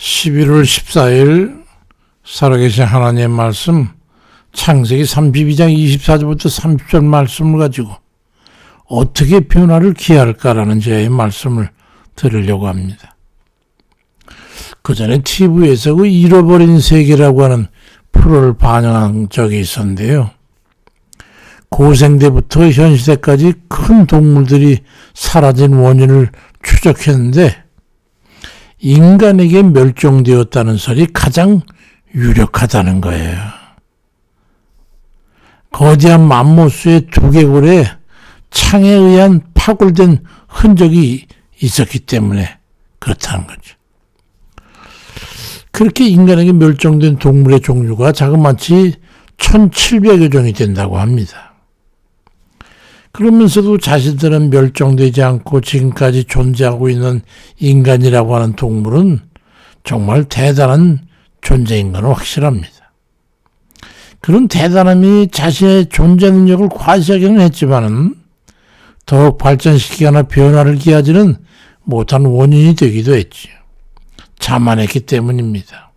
11월 14일 살아계신 하나님의 말씀 창세기 32장 24절부터 30절 말씀을 가지고 어떻게 변화를 기할까라는 제의 말씀을 드리려고 합니다. 그 전에 TV에서 그 잃어버린 세계라고 하는 프로를 반영한 적이 있었는데요. 고생대부터 현시대까지 큰 동물들이 사라진 원인을 추적했는데 인간에게 멸종되었다는 설이 가장 유력하다는 거예요. 거대한 맘모스의 두개골에 창에 의한 파골된 흔적이 있었기 때문에 그렇다는 거죠. 그렇게 인간에게 멸종된 동물의 종류가 자그마치 1700여 종이 된다고 합니다. 그러면서도 자신들은 멸종되지 않고 지금까지 존재하고 있는 인간이라고 하는 동물은 정말 대단한 존재인 건 확실합니다. 그런 대단함이 자신의 존재 능력을 과시하기는 했지만은 더욱 발전시키거나 변화를 기하지는 못한 원인이 되기도 했지요. 자만했기 때문입니다.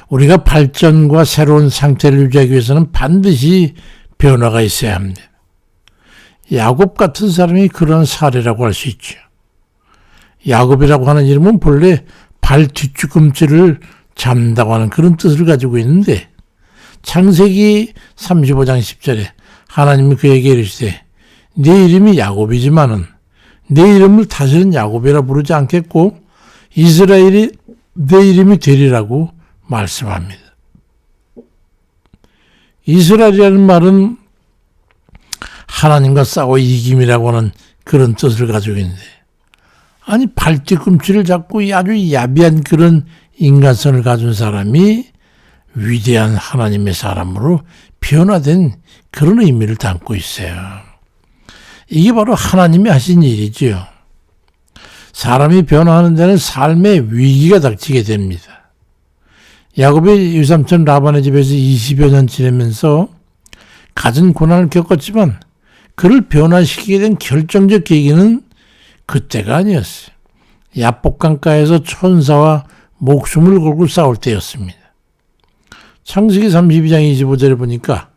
우리가 발전과 새로운 상태를 유지하기 위해서는 반드시 변화가 있어야 합니다. 야곱 같은 사람이 그런 사례라고 할 수 있죠. 야곱이라고 하는 이름은 본래 발 뒤꿈치를 잡는다고 하는 그런 뜻을 가지고 있는데 창세기 35장 10절에 하나님이 그에게 이르시되 네 이름이 야곱이지만은 내 이름을 다시는 야곱이라 부르지 않겠고 이스라엘이 내 이름이 되리라고 말씀합니다. 이스라엘이라는 말은 하나님과 싸워 이김이라고 하는 그런 뜻을 가지고 있는데 아니 발뒤꿈치를 잡고 아주 야비한 그런 인간성을 가진 사람이 위대한 하나님의 사람으로 변화된 그런 의미를 담고 있어요. 이게 바로 하나님이 하신 일이지요. 사람이 변화하는 데는 삶의 위기가 닥치게 됩니다. 야곱이 유삼촌 라반의 집에서 20여 년 지내면서 갖은 고난을 겪었지만 그를 변화시키게 된 결정적 계기는 그때가 아니었어요. 야복강가에서 천사와 목숨을 걸고 싸울 때였습니다. 창세기 32장 25절에 보니까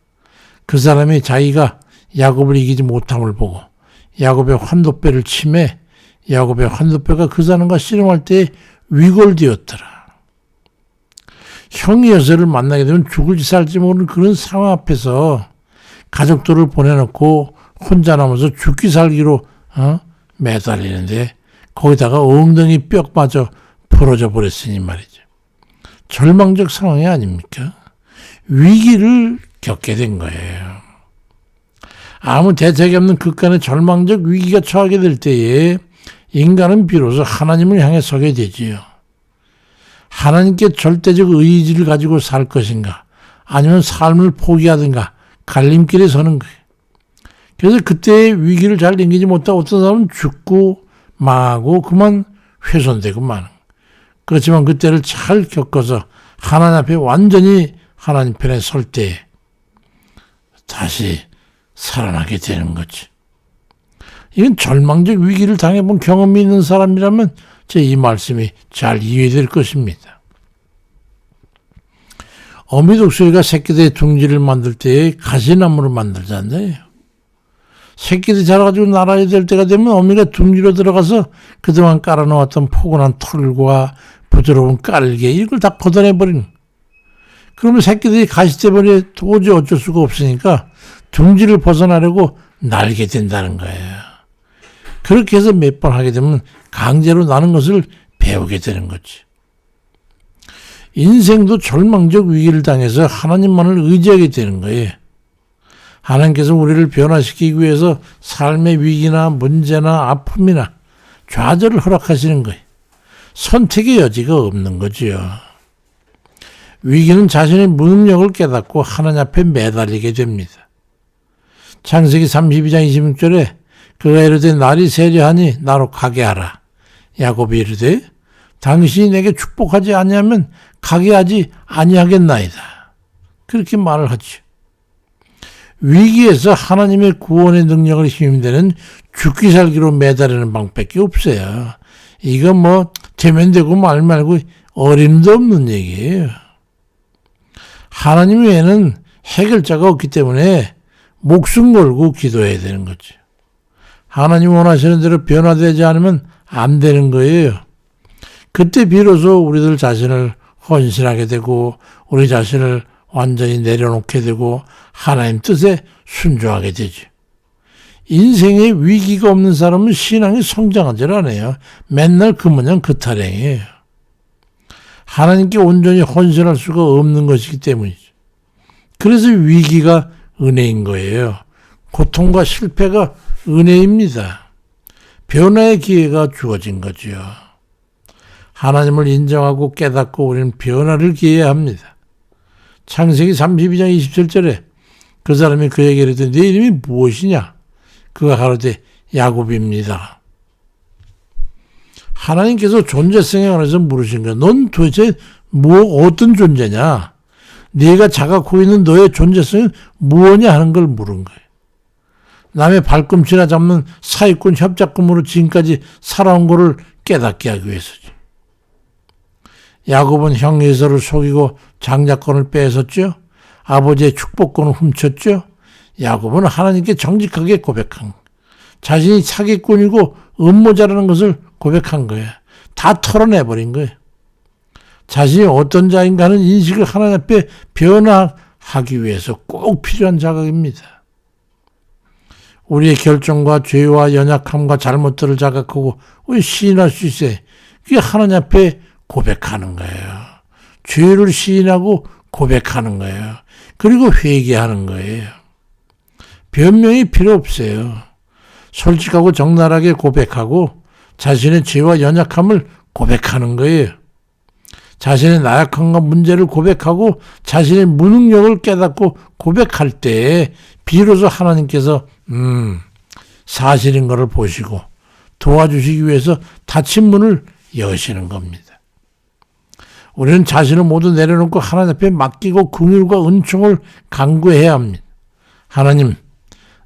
그 사람이 자기가 야곱을 이기지 못함을 보고 야곱의 환도뼈를 치매 야곱의 환도뼈가 그 사람과 씨름할 때 위골되었더라. 형이 여자를 만나게 되면 죽을지 살지 모르는 그런 상황 앞에서 가족들을 보내놓고 혼자 남아서 죽기 살기로 매달리는데 거기다가 엉덩이 뼈마저 부러져 버렸으니 말이죠. 절망적 상황이 아닙니까? 위기를 겪게 된 거예요. 아무 대책이 없는 극간의 절망적 위기가 처하게 될 때에 인간은 비로소 하나님을 향해 서게 되지요. 하나님께 절대적 의지를 가지고 살 것인가 아니면 삶을 포기하든가 갈림길에 서는 거예요. 그래서 그때의 위기를 잘 넘기지 못하고 어떤 사람은 죽고 망하고 그만 훼손되고 마는 그렇지만 그때를 잘 겪어서 하나님 앞에 완전히 하나님 편에 설 때 다시 살아나게 되는 거지. 이건 절망적 위기를 당해본 경험이 있는 사람이라면 제 이 말씀이 잘 이해될 것입니다. 어미독수리가 새끼들의 둥지를 만들 때에 가시나무를 만들잖아요. 새끼들이 자라가지고 날아야 될 때가 되면 어미가 둥지로 들어가서 그동안 깔아놓았던 포근한 털과 부드러운 깔개 이걸 다 걷어내버리는 거예요. 그러면 새끼들이 가시 때문에 도저히 어쩔 수가 없으니까 둥지를 벗어나려고 날게 된다는 거예요. 그렇게 해서 몇 번 하게 되면 강제로 나는 것을 배우게 되는 거지. 인생도 절망적 위기를 당해서 하나님만을 의지하게 되는 거예요. 하나님께서 우리를 변화시키기 위해서 삶의 위기나 문제나 아픔이나 좌절을 허락하시는 거예요. 선택의 여지가 없는 거지요. 위기는 자신의 무능력을 깨닫고 하나님 앞에 매달리게 됩니다. 창세기 32장 26절에 그가 이르되 날이 세려하니 나로 가게 하라. 야곱이 이르되 당신이 내게 축복하지 아니하면 가게 하지 아니하겠나이다. 그렇게 말을 하죠. 위기에서 하나님의 구원의 능력을 힘입는 죽기 살기로 매달리는 방법밖에 없어요. 이거 되면 되고 말 말고 어림도 없는 얘기예요. 하나님 외에는 해결자가 없기 때문에 목숨 걸고 기도해야 되는 거죠. 하나님 원하시는 대로 변화되지 않으면 안 되는 거예요. 그때 비로소 우리들 자신을 헌신하게 되고 우리 자신을 완전히 내려놓게 되고 하나님 뜻에 순종하게 되죠. 인생에 위기가 없는 사람은 신앙이 성장하지 않아요. 맨날 그 모양 그 타령이에요. 하나님께 온전히 헌신할 수가 없는 것이기 때문이죠. 그래서 위기가 은혜인 거예요. 고통과 실패가 은혜입니다. 변화의 기회가 주어진 거지요. 하나님을 인정하고 깨닫고 우리는 변화를 기해야 합니다. 창세기 32장 27절에 그 사람이 그에게 이르되 네 이름이 무엇이냐? 그가 가로되 야곱입니다. 하나님께서 존재성에 관해서 물으신 거예요. 넌 도대체 어떤 존재냐? 네가 자각하고 있는 너의 존재성은 무엇냐 하는 걸 물은 거예요. 남의 발꿈치나 잡는 사기꾼 협작금으로 지금까지 살아온 것을 깨닫게 하기 위해서죠. 야곱은 형 에서를 속이고 장자권을 뺏었죠. 아버지의 축복권을 훔쳤죠. 야곱은 하나님께 정직하게 고백한 거예요. 자신이 사기꾼이고 음모자라는 것을 고백한 거예요. 다 털어내버린 거예요. 자신이 어떤 자인가 하는 인식을 하나님 앞에 변화하기 위해서 꼭 필요한 자각입니다. 우리의 결정과 죄와 연약함과 잘못들을 자각하고 시인할 수 있어요. 그게 하나님 앞에 고백하는 거예요. 죄를 시인하고 고백하는 거예요. 그리고 회개하는 거예요. 변명이 필요 없어요. 솔직하고 적나라하게 고백하고 자신의 죄와 연약함을 고백하는 거예요. 자신의 나약함과 문제를 고백하고 자신의 무능력을 깨닫고 고백할 때 비로소 하나님께서 사실인 것을 보시고 도와주시기 위해서 닫힌 문을 여시는 겁니다. 우리는 자신을 모두 내려놓고 하나님 앞에 맡기고 긍휼과 은총을 간구해야 합니다. 하나님,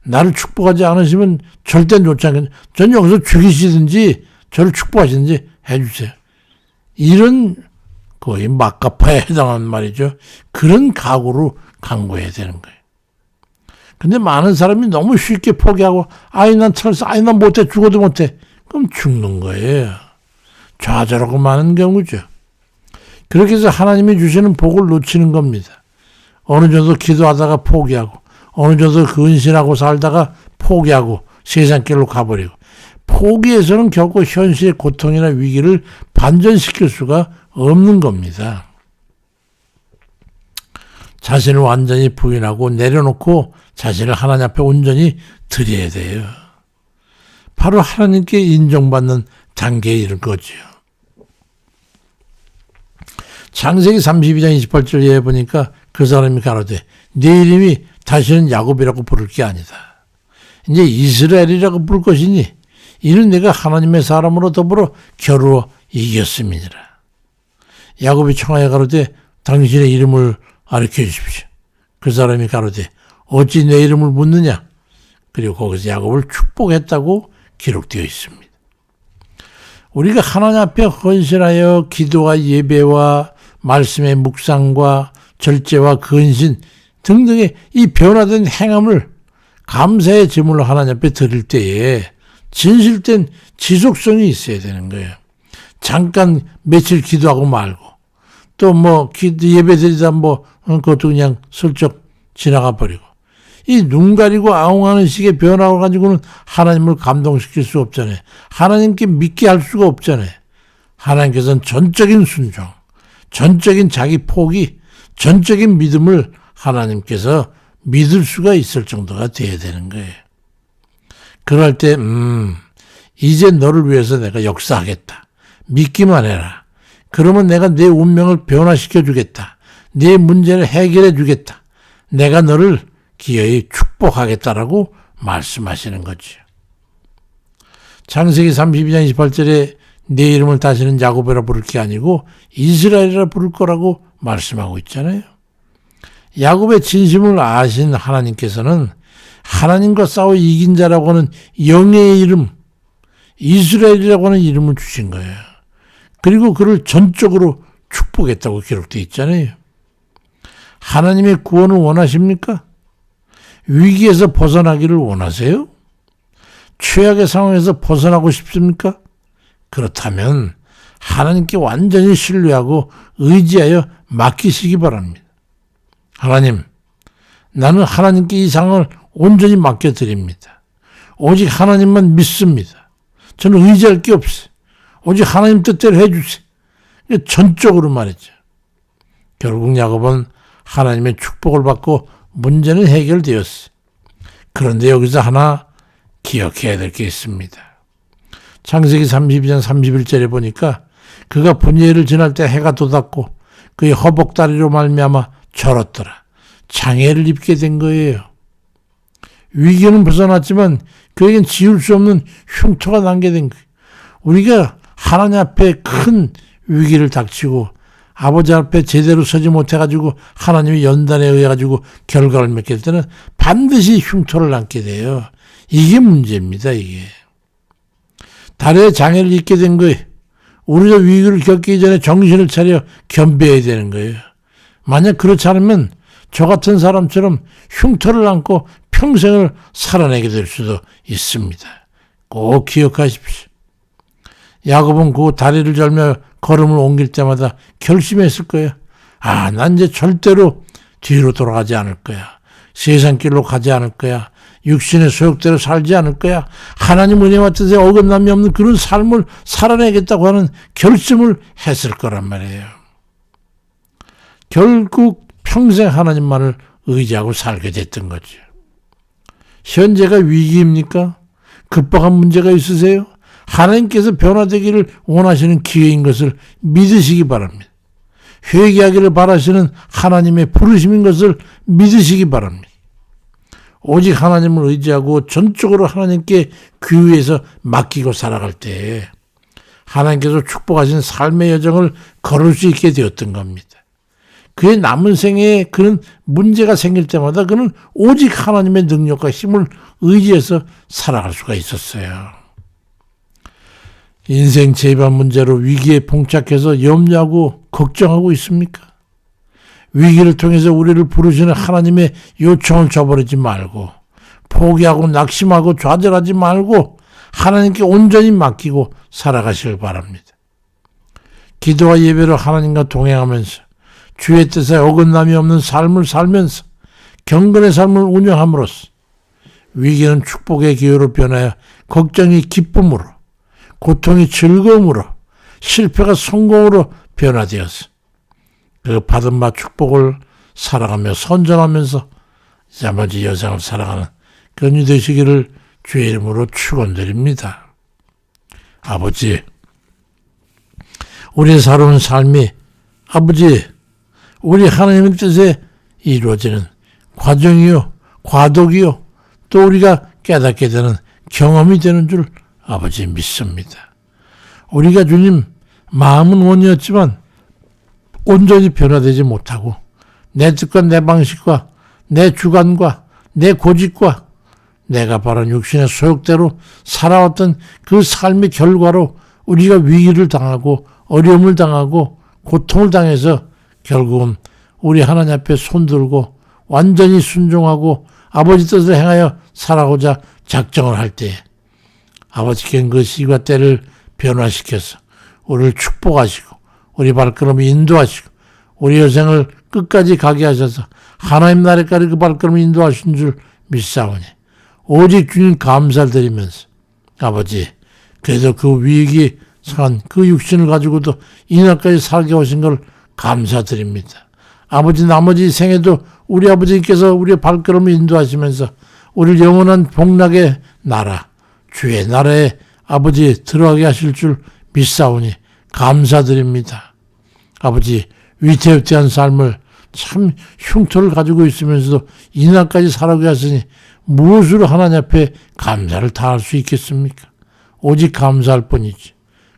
나를 축복하지 않으시면 절대 놓지 않겠습니다. 전 여기서 죽이시든지 저를 축복하시든지 해주세요. 이런 거의 막가파에 해당하는 말이죠. 그런 각오로 간구해야 되는 거예요. 근데 많은 사람이 너무 쉽게 포기하고 난 철수, 난 못해, 죽어도 못해. 그럼 죽는 거예요. 좌절하고 많은 경우죠. 그렇게 해서 하나님이 주시는 복을 놓치는 겁니다. 어느 정도 기도하다가 포기하고 어느 정도 근신하고 살다가 포기하고 세상길로 가버리고 포기해서는 결코 현실의 고통이나 위기를 반전시킬 수가 없는 겁니다. 자신을 완전히 부인하고 내려놓고 자신을 하나님 앞에 온전히 드려야 돼요. 바로 하나님께 인정받는 단계에 이른 거죠. 창세기 32장 28절에 보니까 그 사람이 가로되 네 이름이 다시는 야곱이라고 부를 게 아니다. 이제 이스라엘이라고 부를 것이니 이는 내가 하나님의 사람으로 더불어 겨루어 이겼음이니라. 야곱이 청하여 가로되 당신의 이름을 가르쳐 주십시오. 그 사람이 가로되 어찌 내 이름을 묻느냐. 그리고 거기서 야곱을 축복했다고 기록되어 있습니다. 우리가 하나님 앞에 헌신하여 기도와 예배와 말씀의 묵상과 절제와 근신 등등의 이 변화된 행함을 감사의 제물로 하나님 앞에 드릴 때에 진실된 지속성이 있어야 되는 거예요. 잠깐 며칠 기도하고 말고 또 예배 드리다 그것도 그냥 슬쩍 지나가 버리고 이 눈 가리고 아웅하는 식의 변화를 가지고는 하나님을 감동시킬 수 없잖아요. 하나님께 믿게 할 수가 없잖아요. 하나님께서는 전적인 순종, 전적인 자기 포기, 전적인 믿음을 하나님께서 믿을 수가 있을 정도가 돼야 되는 거예요. 그럴 때 이제 너를 위해서 내가 역사하겠다. 믿기만 해라. 그러면 내가 내 운명을 변화시켜 주겠다. 네 문제를 해결해 주겠다. 내가 너를 기어이 축복하겠다라고 말씀하시는 거죠. 창세기 32장 28절에 내 이름을 다시는 야곱이라 부를 게 아니고 이스라엘이라 부를 거라고 말씀하고 있잖아요. 야곱의 진심을 아신 하나님께서는 하나님과 싸워 이긴 자라고 하는 영예의 이름, 이스라엘이라고 하는 이름을 주신 거예요. 그리고 그를 전적으로 축복했다고 기록되어 있잖아요. 하나님의 구원을 원하십니까? 위기에서 벗어나기를 원하세요? 최악의 상황에서 벗어나고 싶습니까? 그렇다면 하나님께 완전히 신뢰하고 의지하여 맡기시기 바랍니다. 하나님, 나는 하나님께 이 상황을 온전히 맡겨드립니다. 오직 하나님만 믿습니다. 저는 의지할 게 없어요. 오직 하나님 뜻대로 해주세요. 전적으로 말했죠. 결국 야곱은 하나님의 축복을 받고 문제는 해결되었어요. 그런데 여기서 하나 기억해야 될 게 있습니다. 창세기 32장 31절에 보니까 그가 분야를 지날 때 해가 돋았고 그의 허벅다리로 말미암아 절었더라. 장애를 입게 된 거예요. 위기는 벗어났지만 그에겐 지울 수 없는 흉터가 남게 된 거예요. 우리가 하나님 앞에 큰 위기를 닥치고 아버지 앞에 제대로 서지 못해가지고 하나님의 연단에 의해가지고 결과를 맺게 될 때는 반드시 흉터를 남게 돼요. 이게 문제입니다. 이게. 다리에 장애를 입게 된 거예요. 우리가 위기를 겪기 전에 정신을 차려 겸비해야 되는 거예요. 만약 그렇지 않으면 저 같은 사람처럼 흉터를 안고 평생을 살아내게 될 수도 있습니다. 꼭 기억하십시오. 야곱은 그 다리를 절며 걸음을 옮길 때마다 결심했을 거예요. 난 이제 절대로 뒤로 돌아가지 않을 거야. 세상 길로 가지 않을 거야. 육신의 소욕대로 살지 않을 거야. 하나님 은혜와 뜻에 어긋남이 없는 그런 삶을 살아내겠다고 하는 결심을 했을 거란 말이에요. 결국 평생 하나님만을 의지하고 살게 됐던 거죠. 현재가 위기입니까? 급박한 문제가 있으세요? 하나님께서 변화되기를 원하시는 기회인 것을 믿으시기 바랍니다. 회개하기를 바라시는 하나님의 부르심인 것을 믿으시기 바랍니다. 오직 하나님을 의지하고 전적으로 하나님께 귀의해서 맡기고 살아갈 때 하나님께서 축복하신 삶의 여정을 걸을 수 있게 되었던 겁니다. 그의 남은 생에 그런 문제가 생길 때마다 그는 오직 하나님의 능력과 힘을 의지해서 살아갈 수가 있었어요. 인생 재반 문제로 위기에 봉착해서 염려하고 걱정하고 있습니까? 위기를 통해서 우리를 부르시는 하나님의 요청을 저버리지 말고 포기하고 낙심하고 좌절하지 말고 하나님께 온전히 맡기고 살아가시길 바랍니다. 기도와 예배로 하나님과 동행하면서 주의 뜻에 어긋남이 없는 삶을 살면서 경건의 삶을 운영함으로써 위기는 축복의 기회로 변하여 걱정이 기쁨으로 고통이 즐거움으로 실패가 성공으로 변화되어서 그 받은 바 축복을 살아가며 선전하면서 나머지 여생을 살아가는 그런 이 되시기를 주의 이름으로 축원드립니다. 아버지, 우리의 살아온 삶이 아버지 우리 하나님의 뜻에 이루어지는 과정이요 과도기요 또 우리가 깨닫게 되는 경험이 되는 줄 아버지 믿습니다. 우리가 주님 마음은 원이었지만 온전히 변화되지 못하고 내 뜻과 내 방식과 내 주관과 내 고집과 내가 바른 육신의 소욕대로 살아왔던 그 삶의 결과로 우리가 위기를 당하고 어려움을 당하고 고통을 당해서 결국은 우리 하나님 앞에 손들고 완전히 순종하고 아버지 뜻을 행하여 살아가고자 작정을 할 때 아버지께는 그 시기와 때를 변화시켜서 우리를 축복하시고 우리 발걸음을 인도하시고 우리 여생을 끝까지 가게 하셔서 하나님 나라까지 그 발걸음을 인도하신 줄 믿사오니 오직 주님 감사를 드리면서 아버지 그래도 그 위기 상한 그 육신을 가지고도 이날까지 살게 오신 걸 감사드립니다. 아버지 나머지 생에도 우리 아버지께서 우리의 발걸음을 인도하시면서 우리를 영원한 복락의 나라 주의 나라에 아버지 들어가게 하실 줄 믿사오니 감사드립니다. 아버지 위태위태한 삶을 참 흉터를 가지고 있으면서도 이날까지 살아가게 하시니 무엇으로 하나님 앞에 감사를 다할 수 있겠습니까? 오직 감사할 뿐이지.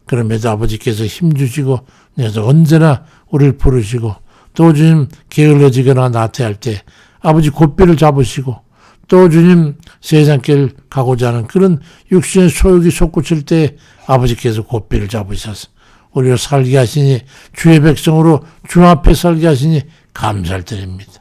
그럼에도 아버지께서 힘주시고 그래서 언제나 우리를 부르시고 또 주님 게을러지거나 나태할 때 아버지 곧비를 잡으시고 또 주님 세상길 가고자 하는 그런 육신의 소욕이 솟구칠 때 아버지께서 곧비를 잡으셔서 우리로 살게 하시니 주의 백성으로 주 앞에 살게 하시니 감사를 드립니다.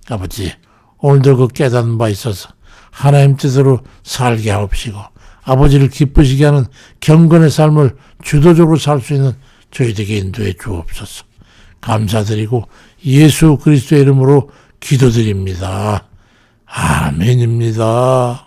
아버지, 오늘도 그 깨닫는 바 있어서 하나님 뜻으로 살게 하옵시고 아버지를 기쁘시게 하는 경건의 삶을 주도적으로 살 수 있는 저희에게 인도해 주옵소서. 감사드리고 예수 그리스도의 이름으로 기도드립니다. 아멘입니다.